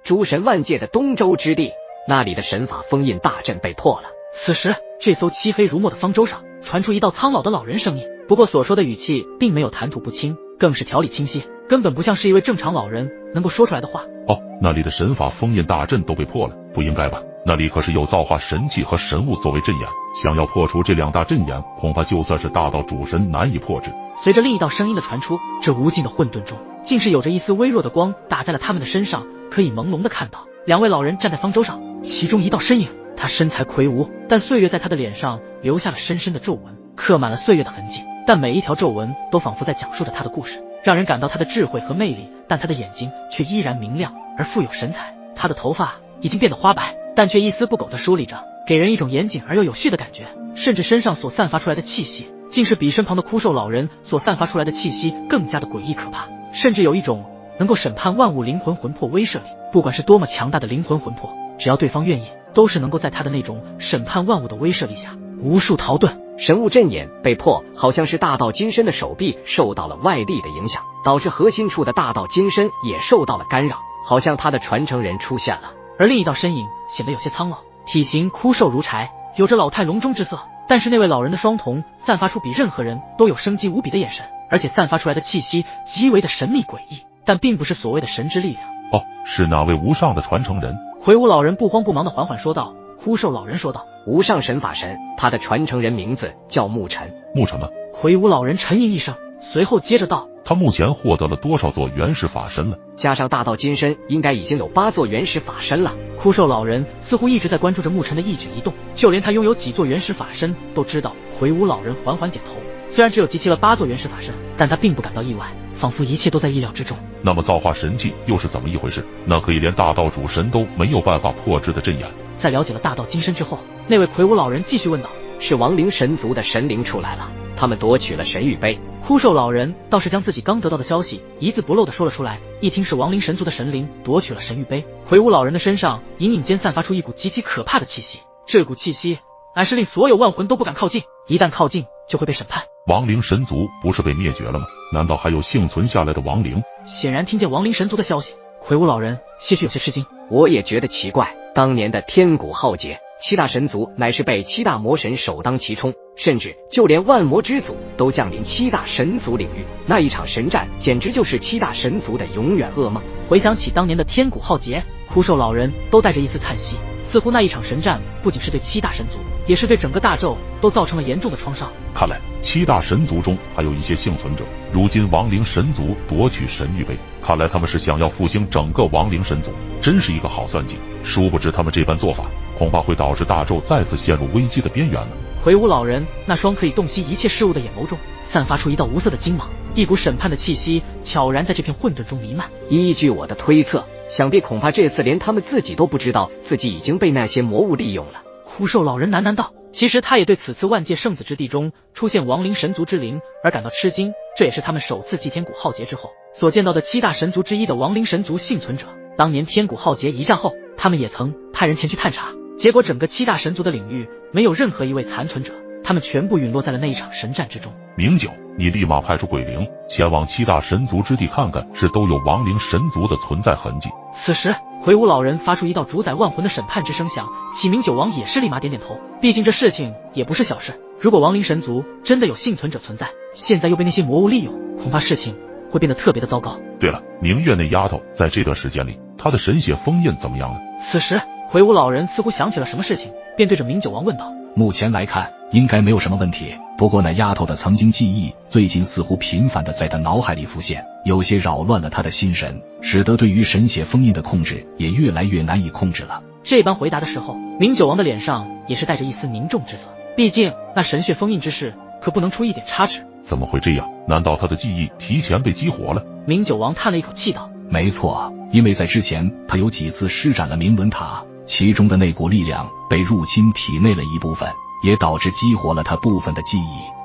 诸神万界的东周之地，那里的神法封印大阵被破了。此时，这艘漆黑如墨的方舟上传出一道苍老的老人声音，不过所说的语气并没有谈吐不清，更是条理清晰，根本不像是一位正常老人能够说出来的话。哦，那里的神法封印大阵都被破了，不应该吧？那里可是有造化神器和神物作为阵眼，想要破除这2大阵眼，恐怕就算是大道主神难以破之。随着另一道声音的传出，这无尽的混沌中，竟是有着一丝微弱的光打在了他们的身上，可以朦胧地看到2位老人站在方舟上，其中一道身影，他身材魁梧，但岁月在他的脸上留下了深深的皱纹，刻满了岁月的痕迹，但每一条皱纹都仿佛在讲述着他的故事，让人感到他的智慧和魅力，但他的眼睛却依然明亮而富有神采。他的头发已经变得花白，但却一丝不苟地梳理着，给人一种严谨而又有序的感觉，甚至身上所散发出来的气息，竟是比身旁的枯瘦老人所散发出来的气息更加的诡异可怕，甚至有一种能够审判万物灵魂魂魄威慑力。不管是多么强大的灵魂魂魄，只要对方愿意，都是能够在他的那种审判万物的威慑力下无数逃遁。神物阵眼被破，好像是大道金身的手臂受到了外力的影响，导致核心处的大道金身也受到了干扰，好像他的传承人出现了。而另一道身影显得有些苍老，体型枯瘦如柴，有着老态龙钟之色，但是那位老人的双瞳散发出比任何人都有生机无比的眼神，而且散发出来的气息极为的神秘诡异，但并不是所谓的神之力量。哦，是那位无上的传承人。魁梧老人不慌不忙地缓缓说道。枯瘦老人说道，无上神法神，他的传承人名字叫牧尘。牧尘吗？魁梧老人沉吟一声，随后接着道，他目前获得了多少座原始法身了？加上大道金身，应该已经有8座原始法身了。枯瘦老人似乎一直在关注着牧尘的一举一动，就连他拥有几座原始法身都知道。魁梧老人缓缓点头，虽然只有集齐了8座原始法身，但他并不感到意外，仿佛一切都在意料之中。那么造化神器又是怎么一回事？那可以连大道主神都没有办法破之的阵眼。在了解了大道金身之后，那位魁梧老人继续问道，是亡灵神族的神灵出来了，他们夺取了神谕碑。枯瘦老人倒是将自己刚得到的消息一字不漏地说了出来，一听是亡灵神族的神灵夺取了神谕碑，魁梧老人的身上隐隐间散发出一股极其可怕的气息，这股气息乃是令所有万魂都不敢靠近，一旦靠近就会被审判。亡灵神族不是被灭绝了吗？难道还有幸存下来的亡灵？显然听见亡灵神族的消息，魁梧老人些许有些吃惊。我也觉得奇怪，当年的天古浩劫，7大神族乃是被7大魔神首当其冲，甚至就连万魔之祖都降临7大神族领域，那一场神战简直就是7大神族的永远噩梦。回想起当年的天古浩劫，枯瘦老人都带着一丝叹息，似乎那一场神战不仅是对7大神族，也是对整个大宙都造成了严重的创伤。看来7大神族中还有一些幸存者，如今亡灵神族夺取神谕碑，看来他们是想要复兴整个亡灵神族，真是一个好算计。殊不知他们这般做法，恐怕会导致大宙再次陷入危机的边缘了。魁梧老人那双可以洞悉一切事物的眼眸中散发出一道无色的金芒，一股审判的气息悄然在这片混沌中弥漫。依据我的推测，想必恐怕这次连他们自己都不知道自己已经被那些魔物利用了。枯瘦老人喃喃道，其实他也对此次万界圣子之地中出现亡灵神族之灵而感到吃惊，这也是他们首次祭天古浩劫之后所见到的7大神族之一的亡灵神族幸存者。当年天古浩劫一战后，他们也曾派人前去探查，结果整个7大神族的领域没有任何一位残存者，他们全部陨落在了那一场神战之中。明九，你立马派出鬼灵前往7大神族之地看看，是都有亡灵神族的存在痕迹。此时魁梧老人发出一道主宰万魂的审判之声响，启明九王也是立马点点头，毕竟这事情也不是小事，如果亡灵神族真的有幸存者存在，现在又被那些魔物利用，恐怕事情会变得特别的糟糕。对了，明月那丫头在这段时间里，她的神血封印怎么样了？此时魁梧老人似乎想起了什么事情，便对着明九王问道，目前来看应该没有什么问题，不过那丫头的曾经记忆最近似乎频繁地在他脑海里浮现，有些扰乱了他的心神，使得对于神血封印的控制也越来越难以控制了。这般回答的时候，明九王的脸上也是带着一丝凝重之色，毕竟那神血封印之事可不能出一点差池。怎么会这样？难道他的记忆提前被激活了？明九王叹了一口气道，没错，因为在之前他有几次施展了铭文塔，其中的那股力量被入侵体内了一部分，也导致激活了他部分的记忆。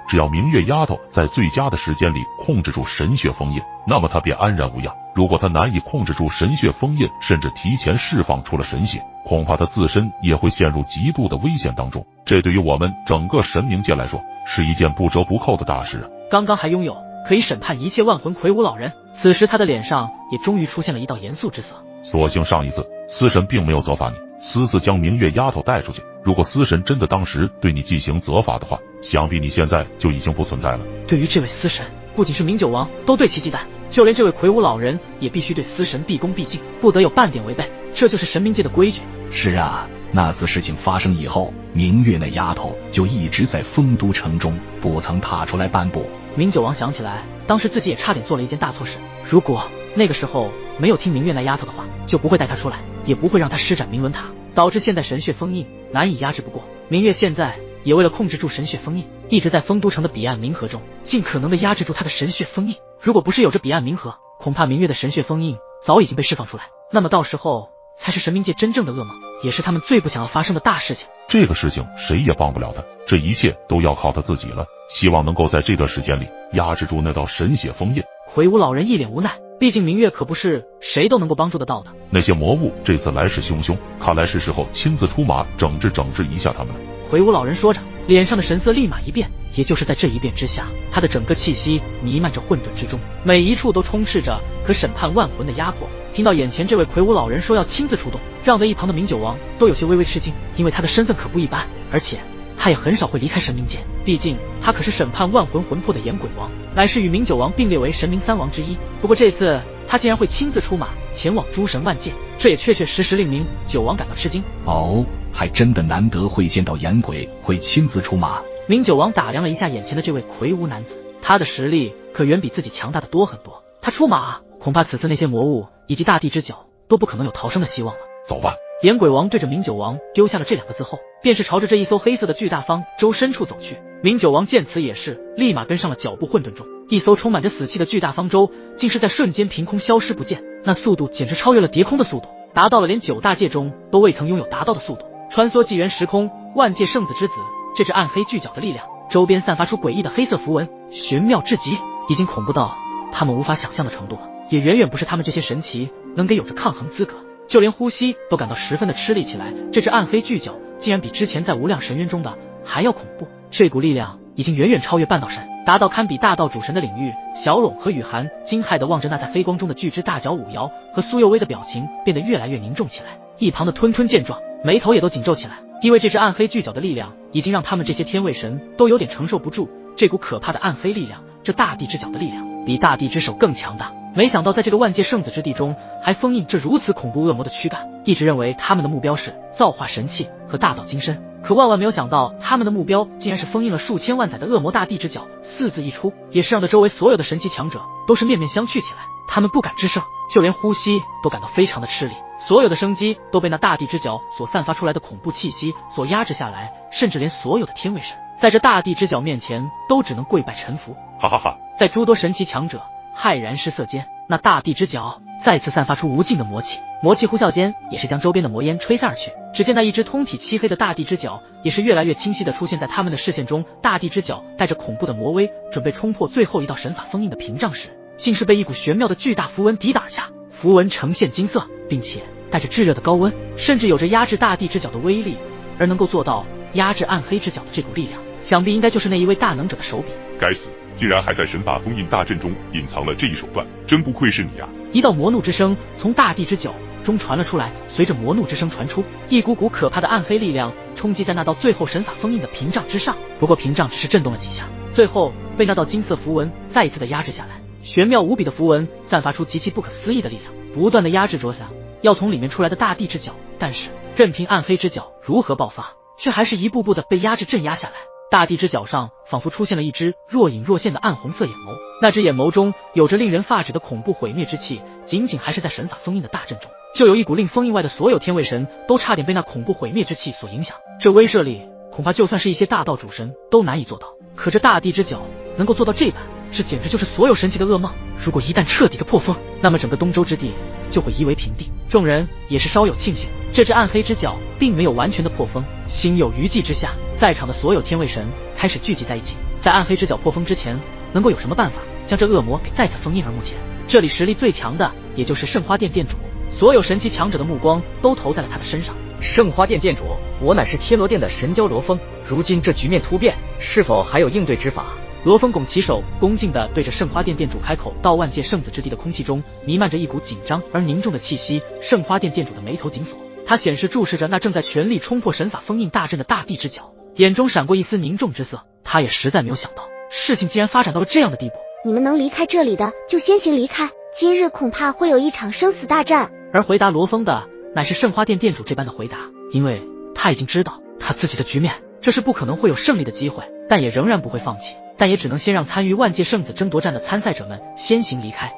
只要明月丫头在最佳的时间里控制住神血封印，那么她便安然无恙。如果她难以控制住神血封印，甚至提前释放出了神血，恐怕她自身也会陷入极度的危险当中。这对于我们整个神冥界来说，是一件不折不扣的大事啊！刚刚还拥有可以审判一切万魂魁梧老人，此时他的脸上也终于出现了一道严肃之色。所幸上一次司神并没有责罚你，私自将明月丫头带出去。如果司神真的当时对你进行责罚的话，想必你现在就已经不存在了。对于这位司神，不仅是明九王都对其忌惮，就连这位魁梧老人也必须对司神毕恭毕敬，不得有半点违背，这就是神冥界的规矩。是啊，那次事情发生以后，明月那丫头就一直在丰都城中，不曾踏出来半步。明九王想起来，当时自己也差点做了一件大错事，如果那个时候没有听明月那丫头的话，就不会带她出来，也不会让她施展明伦塔，导致现在神血封印难以压制。不过明月现在也为了控制住神血封印，一直在丰都城的彼岸冥河中尽可能的压制住他的神血封印。如果不是有着彼岸冥河，恐怕明月的神血封印早已经被释放出来，那么到时候才是神冥界真正的噩梦，也是他们最不想要发生的大事情。这个事情谁也帮不了他，这一切都要靠他自己了。希望能够在这段时间里压制住那道神血封印。魁梧老人一脸无奈，毕竟明月可不是谁都能够帮助得到的。那些魔物这次来势汹汹，看来是时候亲自出马整治一下他们了。魁梧老人说着，脸上的神色立马一变，也就是在这一变之下，他的整个气息弥漫着混沌之中，每一处都充斥着可审判万魂的压迫。听到眼前这位魁梧老人说要亲自出动，让在一旁的明九王都有些微微吃惊，因为他的身份可不一般，而且他也很少会离开神冥界，毕竟他可是审判万魂魂魄的炎鬼王，乃是与明九王并列为神冥三王之一。不过这次他竟然会亲自出马前往诸神万界，这也确确实实令明九王感到吃惊。哦，还真的难得会见到炎鬼会亲自出马。明九王打量了一下眼前的这位魁梧男子，他的实力可远比自己强大的多很多，他出马恐怕此次那些魔物以及大地之角都不可能有逃生的希望了。走吧。炎鬼王对着明九王丢下了这两个字后，便是朝着这一艘黑色的巨大方舟深处走去。明九王见此也是立马跟上了脚步。混沌中，一艘充满着死气的巨大方舟竟是在瞬间凭空消失不见，那速度简直超越了叠空的速度，达到了连九大界中都未曾拥有达到的速度。穿梭纪元时空，万界圣子之子，这只暗黑巨角的力量，周边散发出诡异的黑色符文，玄妙至极，已经恐怖到他们无法想象的程度了，也远远不是他们这些神奇能给有着抗衡资格。就连呼吸都感到十分的吃力起来，这只暗黑巨角竟然比之前在无量神渊中的还要恐怖，这股力量已经远远超越半道神，达到堪比大道主神的领域。小冗和雨涵惊骇地望着那在黑光中的巨只大角五爻，和苏幼薇的表情变得越来越凝重起来。一旁的吞吞见状，眉头也都紧皱起来，因为这只暗黑巨角的力量已经让他们这些天位神都有点承受不住。这股可怕的暗黑力量，这大地之角的力量比大地之手更强大。没想到在这个万界圣子之地中还封印这如此恐怖恶魔的躯干，一直认为他们的目标是造化神器和大道金身，可万万没有想到他们的目标竟然是封印了数千万载的恶魔大地之角。四字一出，也是让得周围所有的神奇强者都是面面相觑起来，他们不敢吱声，就连呼吸都感到非常的吃力，所有的生机都被那大地之角所散发出来的恐怖气息所压制下来，甚至连所有的天位神在这大地之角面前都只能跪拜臣服。哈哈哈！在诸多神奇强者骇然失色间，那大地之角再次散发出无尽的魔气，魔气呼啸间也是将周边的魔烟吹散而去。只见那一只通体漆黑的大地之角也是越来越清晰地出现在他们的视线中，大地之角带着恐怖的魔威，准备冲破最后一道神法封印的屏障时，竟是被一股玄妙的巨大符文抵挡下。符文呈现金色，并且带着炙热的高温，甚至有着压制大地之角的威力，而能够做到压制暗黑之角的这股力量，想必应该就是那一位大能者的手笔。该死，竟然还在神法封印大阵中隐藏了这一手段，真不愧是你啊！一道魔怒之声从大地之角中传了出来，随着魔怒之声传出，一股股可怕的暗黑力量冲击在那道最后神法封印的屏障之上。不过屏障只是震动了几下，最后被那道金色符文再一次的压制下来。玄妙无比的符文散发出极其不可思议的力量，不断的压制着想要从里面出来的大地之角，但是任凭暗黑之角如何爆发，却还是一步步的被压制镇压下来。大地之角上仿佛出现了一只若隐若现的暗红色眼眸，那只眼眸中有着令人发指的恐怖毁灭之气，仅仅还是在神法封印的大阵中，就有一股令封印外的所有天位神都差点被那恐怖毁灭之气所影响。这威慑力恐怕就算是一些大道主神都难以做到，可这大地之角能够做到这般，这简直就是所有神奇的噩梦。如果一旦彻底的破封，那么整个东周之地就会夷为平地。众人也是稍有庆幸，这只暗黑之角并没有完全的破封。心有余悸之下，在场的所有天位神开始聚集在一起，在暗黑之角破封之前，能够有什么办法将这恶魔给再次封印？而目前这里实力最强的也就是圣花殿殿主，所有神奇强者的目光都投在了他的身上。圣花殿殿主，我乃是天罗殿的神蛟罗峰，如今这局面突变，是否还有应对之法？罗峰拱起手，恭敬地对着圣花殿殿主开口道：“万界圣子之地的空气中弥漫着一股紧张而凝重的气息。”圣花殿殿主的眉头紧锁，他显示注视着那正在全力冲破神法封印大阵的大地之角，眼中闪过一丝凝重之色。他也实在没有想到，事情竟然发展到了这样的地步。你们能离开这里的，就先行离开，今日恐怕会有一场生死大战。而回答罗峰的乃是圣花殿殿主这般的回答，因为他已经知道他自己的局面，这是不可能会有胜利的机会，但也仍然不会放弃，但也只能先让参与万界圣子争夺战的参赛者们先行离开。